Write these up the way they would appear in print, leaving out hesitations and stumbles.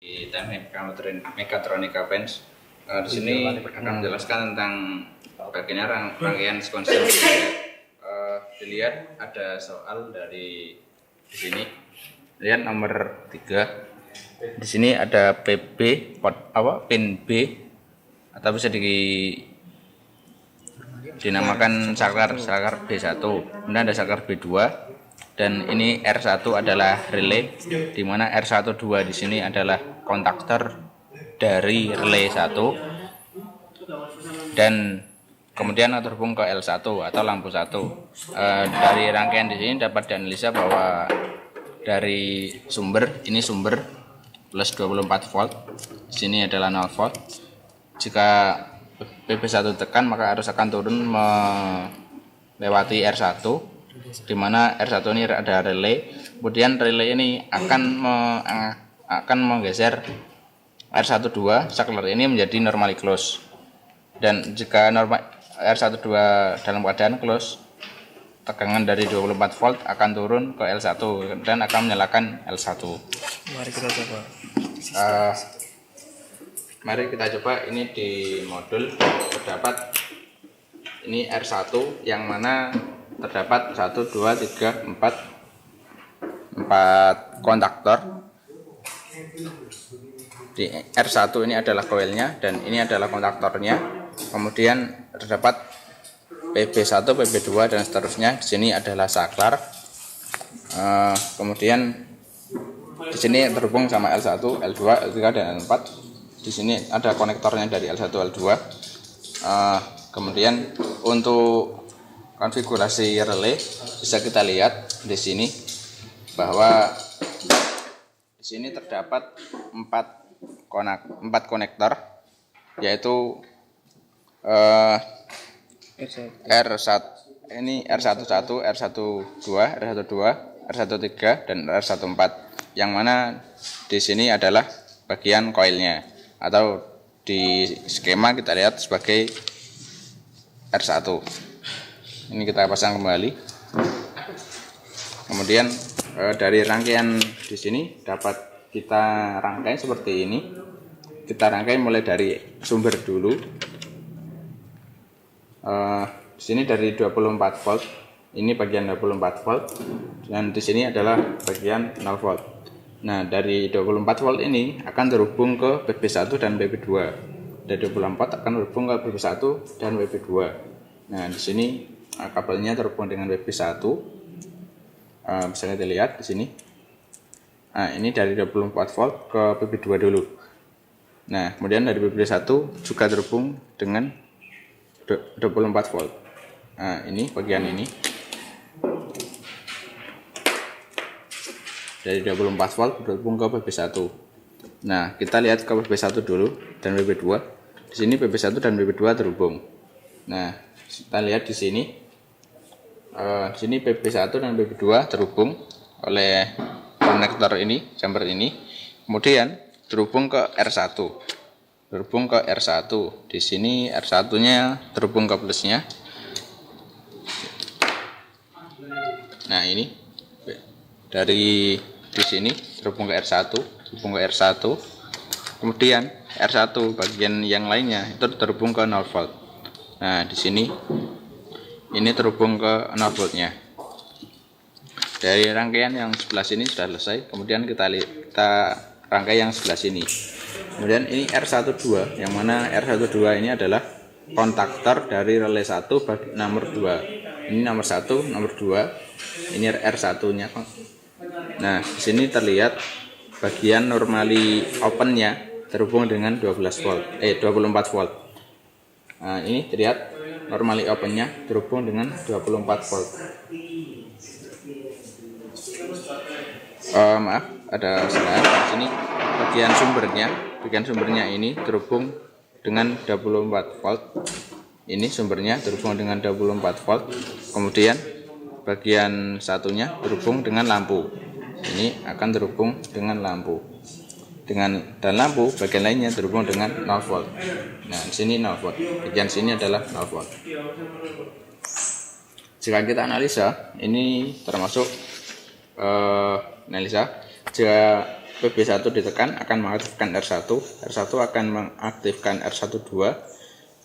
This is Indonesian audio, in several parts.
Di teknik Mechatronica Pens. Di sini akan menjelaskan tentang bagaimana rangkaian sequential. Dilihat ada soal dari di sini. Lihat nomor 3. Di sini ada PB pin B atau bisa dinamakan saklar B1. Kemudian ada saklar B2 dan ini R1 adalah relay, di mana R12 di sini adalah kontaktor dari relay 1 dan kemudian terhubung ke L1 atau lampu 1. Dari rangkaian di sini dapat dianalisa bahwa dari sumber plus 24 volt, di sini adalah 0 volt. Jika PB1 tekan maka arus akan turun melewati R1, di mana R1 ini ada relay. Kemudian relay ini akan menggeser R12 saklar ini menjadi normally close. Dan jika R12 dalam keadaan close, tegangan dari 24 volt akan turun ke L1 dan akan menyalakan L1. Mari kita coba. Mari kita coba. Ini di modul terdapat ini R1 yang mana terdapat 1, 2, 3, 4 kontaktor. Di R1 ini adalah koilnya dan ini adalah kontaktornya. Kemudian terdapat PB1, PB2 dan seterusnya. Di sini adalah saklar. Kemudian di sini terhubung sama L1, L2, L3 dan L4. Di sini ada konektornya dari L1, L2. Kemudian untuk konfigurasi relay bisa kita lihat di sini bahwa di sini terdapat 4 konektor, yaitu R1 ini R11, R12, R12, R13 dan R14, yang mana di sini adalah bagian koilnya atau di skema kita lihat sebagai R1. Ini kita pasang kembali. Kemudian dari rangkaian di sini dapat kita rangkai seperti ini. Kita rangkai mulai dari sumber dulu. Di sini dari 24 volt. Ini bagian 24 volt dan di sini adalah bagian 0 volt. Nah, dari 24 volt ini akan terhubung ke PB1 dan PB2. Dari 24 akan terhubung ke PB1 dan PB2. Nah, di sini kabelnya terhubung dengan PB1. Bisa kita lihat di sini. Nah, ini dari 24 volt ke PB2 dulu. Nah, kemudian dari PB1 juga terhubung dengan 24 volt. Nah, ini bagian ini. Dari 24 volt terhubung ke PB1. Nah, kita lihat ke PB1 dulu dan PB2. Di sini PB1 dan PB2 terhubung. Nah, kita lihat di sini. Di sini PB1 dan PB2 terhubung oleh konektor ini, jumper ini. Kemudian terhubung ke R1. Terhubung ke R1. Di sini R1-nya terhubung ke plusnya. Nah, ini dari di sini terhubung ke R1, terhubung ke R1. Kemudian R1 bagian yang lainnya itu terhubung ke 0 volt. Nah, di sini ini terhubung ke 0 voltnya. Dari rangkaian yang sebelah sini sudah selesai. Kemudian kita rangkai yang sebelah sini. Kemudian ini R12, yang mana R12 ini adalah kontaktor dari relay 1 nomor 2. Ini nomor 1, nomor 2. Ini R1-nya. Nah, di sini terlihat bagian normally open-nya terhubung dengan 24 volt. Nah, ini terlihat normally open-nya terhubung dengan 24 volt. Maaf, ada salah. Di sini bagian sumbernya ini terhubung dengan 24 volt. Ini sumbernya terhubung dengan 24 volt. Kemudian bagian satunya terhubung dengan lampu. Ini akan terhubung dengan lampu. Dan lampu bagian lainnya terhubung dengan 0 volt. Nah, di sini 0 volt. Bagian sini adalah 0 volt. Jika kita analisa, ini termasuk analisa jika PB1 ditekan akan mengaktifkan R1, R1 akan mengaktifkan R12,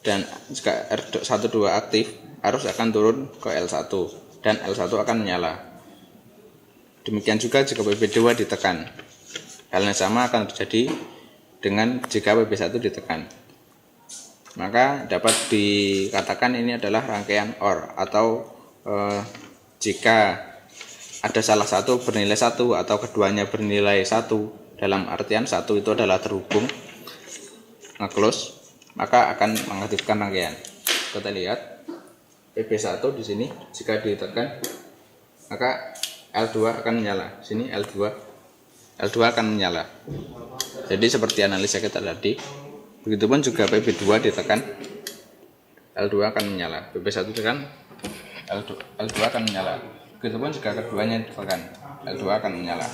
dan jika R12 aktif arus akan turun ke L1 dan L1 akan menyala. Demikian juga jika PB2 ditekan, hal yang sama akan terjadi dengan jika PB1 ditekan. Maka dapat dikatakan ini adalah rangkaian OR, atau jika ada salah satu bernilai 1 atau keduanya bernilai 1, dalam artian 1 itu adalah terhubung nge-close, maka akan mengaktifkan rangkaian. Kita lihat PB1 di sini jika ditekan maka L2 akan menyala. Sini L2 akan menyala. Jadi seperti analisa kita tadi, begitupun juga PB2 ditekan L2 akan menyala. PB1 ditekan L2 akan menyala. Begitupun juga keduanya ditekan, L2 akan menyala.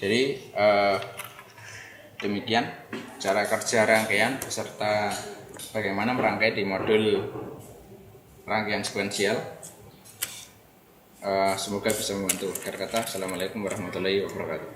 Jadi demikian cara kerja rangkaian beserta bagaimana merangkai di modul rangkaian sekuensial. Semoga bisa membantu. Akhir kata, assalamualaikum warahmatullahi wabarakatuh.